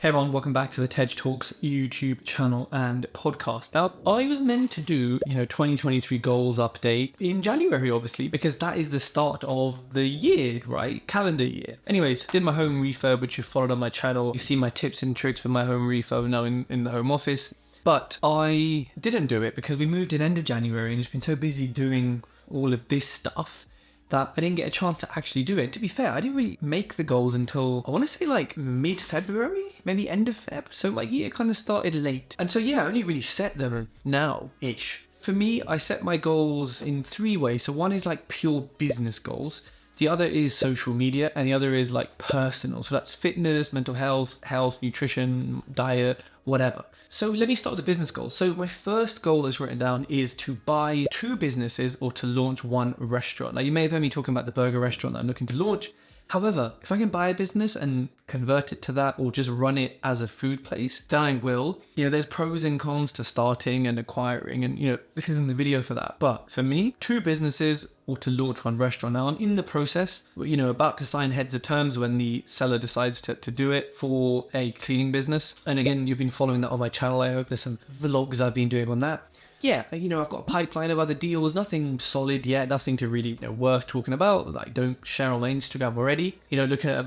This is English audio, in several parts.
Hey everyone, welcome back to the Tej Talks YouTube channel and podcast. Now, I was meant to do, 2023 goals update in January, obviously, because that is the start of the year, right? Calendar year. Anyways, did my home refurb, which you've followed on my channel. You've seen my tips and tricks with my home refurb now in the home office. But I didn't do it because we moved in end of January and it's been so busy doing all of this stuff that I didn't get a chance to actually do it. To be fair, I didn't really make the goals until, I want to say like mid-February, maybe end of Feb. So my year kind of started late. And so I only really set them now-ish. For me, I set my goals in three ways. So one is like pure business goals. The other is social media, and the other is like personal. So that's fitness, mental health, nutrition, diet, whatever. So let me start with the business goals. So my first goal that's written down is to buy 2 businesses or to launch 1 restaurant. Now you may have heard me talking about the burger restaurant that I'm looking to launch. However, if I can buy a business and convert it to that or just run it as a food place, then I will. There's pros and cons to starting and acquiring, and this isn't the video for that. But for me, 2 businesses or to launch 1 restaurant. Now I'm in the process, about to sign heads of terms when the seller decides to do it for a cleaning business. And again, you've been following that on my channel. I hope there's some vlogs I've been doing on that. Yeah, I've got a pipeline of other deals, nothing solid yet, nothing to really worth talking about. Like, don't share on my Instagram already. Looking at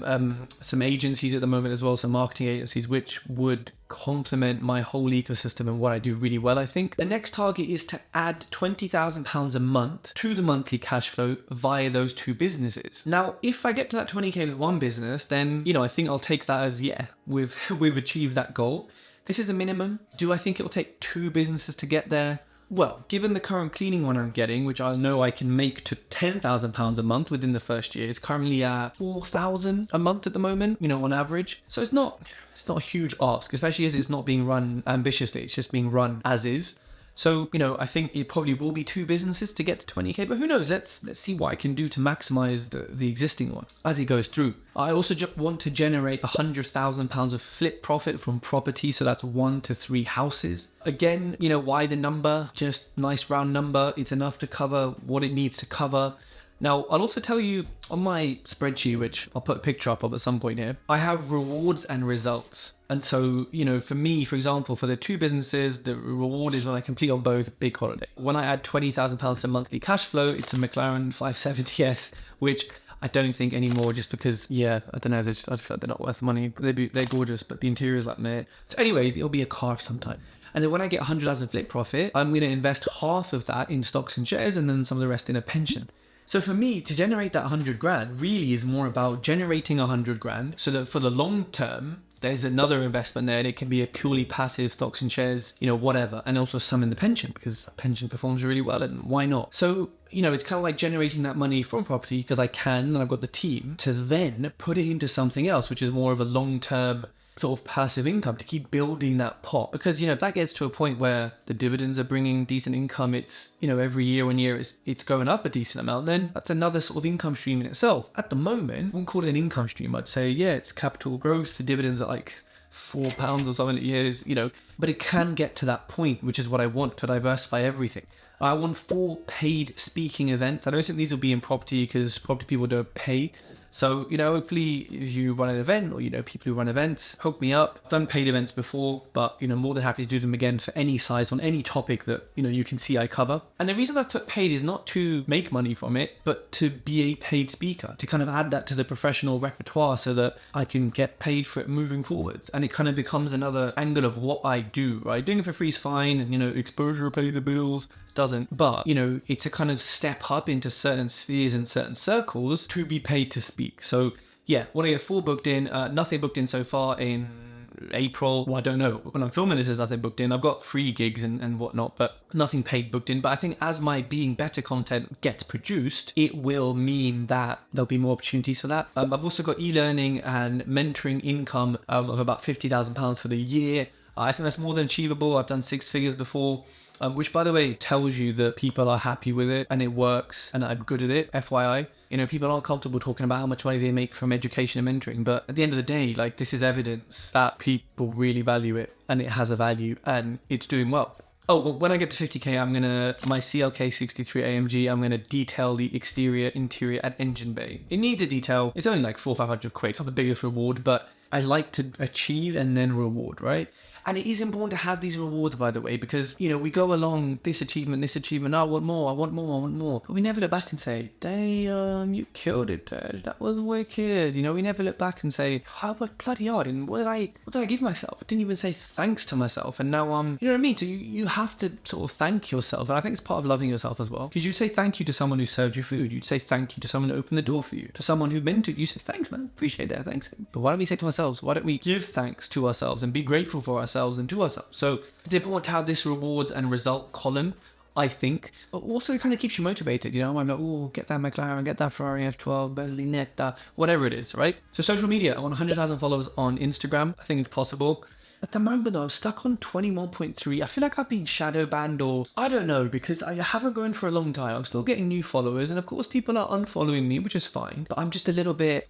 some agencies at the moment as well, some marketing agencies, which would complement my whole ecosystem and what I do really well, I think. The next target is to add £20,000 a month to the monthly cash flow via those 2 businesses. Now, if I get to that 20k with 1 business, then, I think I'll take that as, we've achieved that goal. This is a minimum. Do I think it'll take 2 businesses to get there? Well, given the current cleaning one I'm getting, which I know I can make to £10,000 a month within the first year, it's currently at £4,000 a month at the moment, on average. So it's not a huge ask, especially as it's not being run ambitiously. It's just being run as is. So, I think it probably will be 2 businesses to get to 20k, but who knows? Let's see what I can do to maximize the existing one as it goes through. I also want to generate £100,000 of flip profit from property. So that's 1 to 3 houses. Again, why the number? Just nice round number. It's enough to cover what it needs to cover. Now, I'll also tell you on my spreadsheet, which I'll put a picture up of at some point here, I have rewards and results. And so, for me, for example, for the 2 businesses, the reward is when I complete on both, big holiday. When I add £20,000 to monthly cash flow, it's a McLaren 570S, which I don't think anymore, just because, I don't know, I feel like they're not worth the money. They're gorgeous, but the interior is like meh. So anyways, it'll be a car sometime. And then when I get 100,000 flip profit, I'm going to invest half of that in stocks and shares and then some of the rest in a pension. So for me, to generate that 100 grand really is more about generating 100 grand so that for the long term, there's another investment there and it can be a purely passive stocks and shares, whatever. And also some in the pension because pension performs really well and why not? So, it's kind of like generating that money from property because I can and I've got the team to then put it into something else, which is more of a long-term sort of passive income to keep building that pot. Because, if that gets to a point where the dividends are bringing decent income, it's, every year on year it's going up a decent amount, then that's another sort of income stream in itself. At the moment, I wouldn't call it an income stream. I'd say, it's capital growth. The dividends are like £4 or something a year, but it can get to that point, which is what I want, to diversify everything. I want 4 paid speaking events. I don't think these will be in property because property people don't pay. So, hopefully if you run an event or, people who run events, hook me up. I've done paid events before, but, more than happy to do them again for any size on any topic that, you can see I cover. And the reason I've put paid is not to make money from it, but to be a paid speaker, to kind of add that to the professional repertoire so that I can get paid for it moving forwards. And it kind of becomes another angle of what I do, right? Doing it for free is fine. And, exposure, pay the bills. Doesn't, but it's a kind of step up into certain spheres and certain circles to be paid to speak. So want to get 4 booked in, nothing booked in so far in April. Well, I don't know, when I'm filming this there's nothing booked in. I've got 3 gigs and whatnot, but nothing paid booked in. But I think as my Being Better content gets produced, it will mean that there'll be more opportunities for that. I've also got e-learning and mentoring income of about £50,000 for the year. I think that's more than achievable. I've done 6 figures before. Which, by the way, tells you that people are happy with it and it works and I'm good at it, FYI. People aren't comfortable talking about how much money they make from education and mentoring, but at the end of the day, this is evidence that people really value it and it has a value and it's doing well. Oh, well, when I get to 50k, my CLK 63 AMG, I'm gonna detail the exterior, interior, and engine bay. It needs a detail. It's only like 400-500 quid. It's not the biggest reward, but I like to achieve and then reward, right? And it is important to have these rewards, by the way, because, we go along this achievement, I want more, I want more, I want more. But we never look back and say, damn, you killed it, Dad. That was wicked. We never look back and say, I worked bloody hard, and what did I give myself? I didn't even say thanks to myself, and now you know what I mean? So you have to sort of thank yourself, and I think it's part of loving yourself as well. Because you say thank you to someone who served you food, you'd say thank you to someone who opened the door for you, to someone who mentored you, say thanks, man, appreciate that, thanks. But why don't we say to ourselves, why don't we give thanks to ourselves and be grateful for ourselves and to ourselves? So it's important to have this rewards and result column, I think. But also it kind of keeps you motivated, I'm like, oh, get that McLaren, get that Ferrari F12, Bentley Netta, whatever it is, right? So social media, I want 100,000 followers on Instagram. I think it's possible. At the moment, I'm stuck on 21.3. I feel like I've been shadow banned, or I don't know, because I haven't grown for a long time. I'm still getting new followers, and of course people are unfollowing me, which is fine. But I'm just a little bit,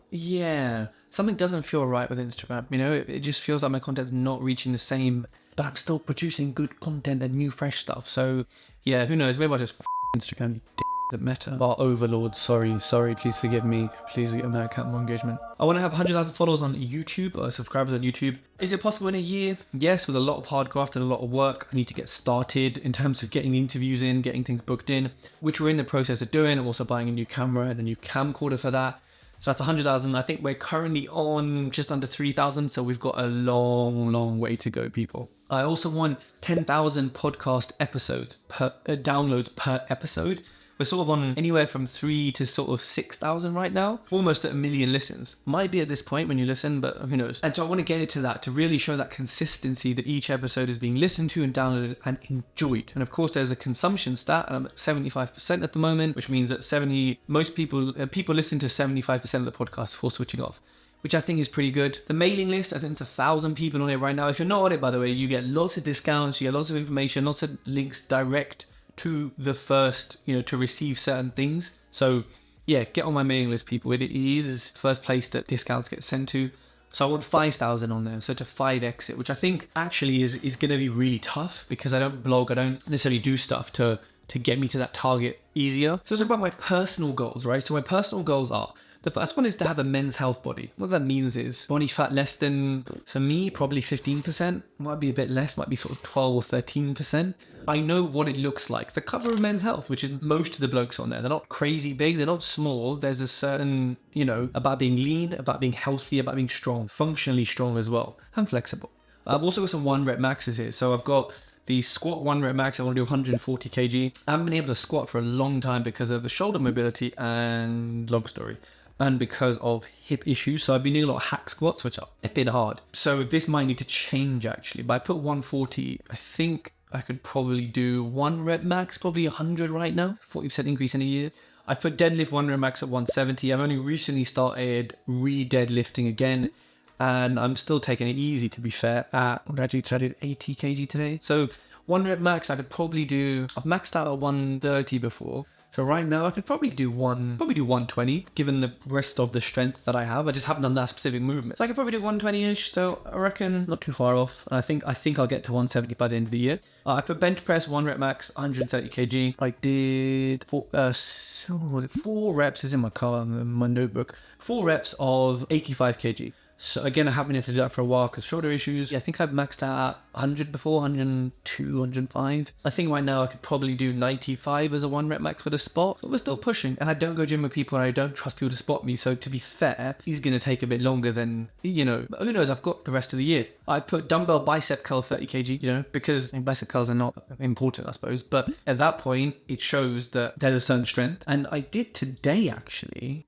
something doesn't feel right with Instagram. It just feels like my content's not reaching the same, but I'm still producing good content and new fresh stuff. So yeah, who knows? Maybe I'll just Instagram, you d***, the meta. Our overlord, sorry, please forgive me. Please get my account more engagement. I want to have 100,000 followers on YouTube, or subscribers on YouTube. Is it possible in a year? Yes, with a lot of hard graft and a lot of work. I need to get started in terms of getting interviews in, getting things booked in, which we're in the process of doing. I'm also buying a new camera and a new camcorder for that. So that's 100,000. I think we're currently on just under 3,000. So we've got a long way to go, people. I also want 10,000 podcast episodes downloads per episode. We're sort of on anywhere from 3 to sort of 6,000 right now. Almost at 1 million listens. Might be at this point when you listen, but who knows. And so I want to get into that to really show that consistency that each episode is being listened to and downloaded and enjoyed. And of course, there's a consumption stat, and I'm at 75% at the moment, which means that most people listen to 75% of the podcast before switching off, which I think is pretty good. The mailing list, I think it's 1,000 people on it right now. If you're not on it, by the way, you get lots of discounts, you get lots of information, lots of links direct to the first, to receive certain things. So yeah, get on my mailing list, people. It is the first place that discounts get sent to. So I want 5,000 on there, so to 5x it, which I think actually is going to be really tough because I don't blog, I don't necessarily do stuff to get me to that target easier. So let's talk about my personal goals, right? So my personal goals are, the first one is to have a men's health body. What that means is body fat less than, for me, probably 15%. Might be a bit less, might be sort of 12 or 13%. I know what it looks like. The cover of Men's Health, which is most of the blokes on there. They're not crazy big, they're not small. There's a certain, about being lean, about being healthy, about being strong, functionally strong as well, and flexible. I've also got some 1 rep maxes here. So I've got the squat 1 rep max, I want to do 140 kg. I haven't been able to squat for a long time because of the shoulder mobility and long story, and because of hip issues. So I've been doing a lot of hack squats, which are a bit hard. So this might need to change actually, but I put 140. I think I could probably do 1 rep max, probably 100 right now, 40% increase in a year. I've put deadlift 1 rep max at 170. I've only recently started re-deadlifting again, and I'm still taking it easy, to be fair. I actually tried 80 kg today. So 1 rep max I could probably do. I've maxed out at 130 before. So right now I could probably do 120, given the rest of the strength that I have. I just haven't done that specific movement. So I could probably do 120-ish, so I reckon not too far off. I think I'll get to 170 by the end of the year. I put bench press 1 rep max, 130 kg. I did 4 reps, is in my car, in my notebook. 4 reps of 85 kg. So again, I haven't been able to do that for a while because shoulder issues. I think I've maxed out at 100 before, 102, 105. I think right now I could probably do 95 as a 1 rep max with a spot. But we're still pushing, and I don't go gym with people and I don't trust people to spot me. So to be fair, it's going to take a bit longer than, but who knows, I've got the rest of the year. I put dumbbell bicep curl 30 kg, because bicep curls are not important, I suppose. But at that point, it shows that there's a certain strength. And I did today, actually.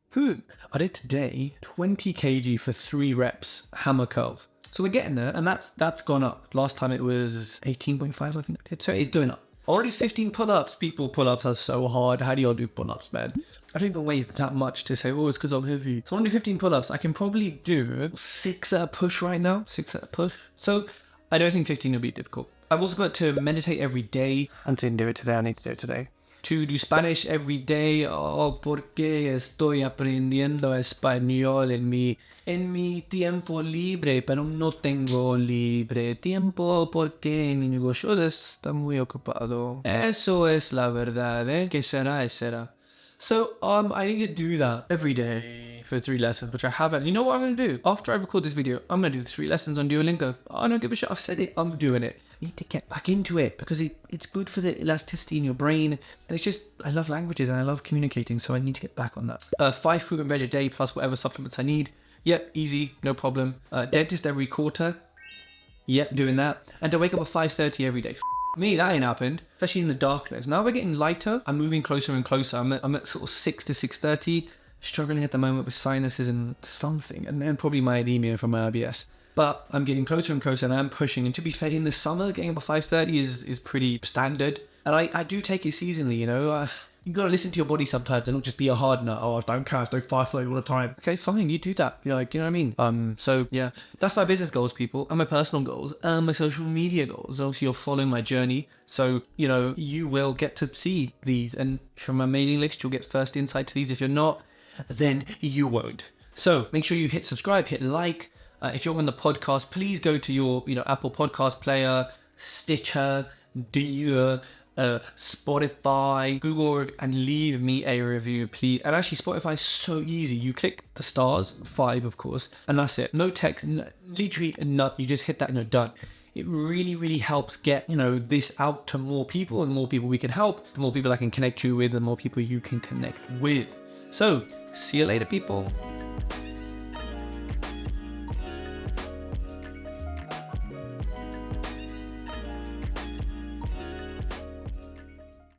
I did today 20 kg for 3 reps hammer curls. So we're getting there, and that's gone up. Last time it was 18.5, I think I did. So it's going up. Already 15 pull-ups. People, pull-ups are so hard. How do y'all do pull-ups, man? I don't even weigh that much to say, it's because I'm heavy. So only 15 pull-ups. I can probably do 6 at a push right now. 6 at a push. So I don't think 15 will be difficult. I've also got to meditate every day. I didn't do it today. I need to do it today. To do Spanish every day. Porque estoy aprendiendo español en mi tiempo libre, pero no tengo libre tiempo porque mi negocio está muy ocupado. Eso es la verdad, ¿eh? Que será, será. So I need to do that every day for 3 lessons, which I haven't. You know what I'm going to do? After I record this video, I'm going to do the 3 lessons on Duolingo. I don't give a shit. I've said it. I'm doing it. I need to get back into it because it's good for the elasticity in your brain. And it's just, I love languages and I love communicating. So I need to get back on that. 5 fruit and veg a day plus whatever supplements I need. Yep, easy. No problem. Dentist every quarter. Yep, doing that. And to wake up at 5:30 every day. Me, that ain't happened, especially in the darkness. Now we're getting lighter. I'm moving closer and closer. I'm at sort of 6 to 6:30, struggling at the moment with sinuses and something, and then probably my anemia from my IBS. But I'm getting closer and closer, and I'm pushing. And to be fair, in the summer, getting up at 5:30 is pretty standard. And I do take it seasonally, you know. You gotta listen to your body sometimes and not just be a hard nut. Oh, I don't care, I do 5:30 all the time. Okay, fine, you do that. You're like, you know what I mean? So yeah, that's my business goals, people, and my personal goals, and my social media goals. Obviously, you're following my journey, so you know you will get to see these, and from my mailing list, you'll get first insight to these. If you're not, then you won't. So make sure you hit subscribe, hit like. If you're on the podcast, please go to your Apple Podcast player, Stitcher, Deezer, Spotify, Google, and leave me a review, please. And actually, Spotify is so easy. You click the stars, 5 of course, and that's it. No text, literally nothing. You just hit that and you're done. It really, really helps get this out to more people, and the more people we can help, the more people I can connect you with, the more people you can connect with. So see you later, people.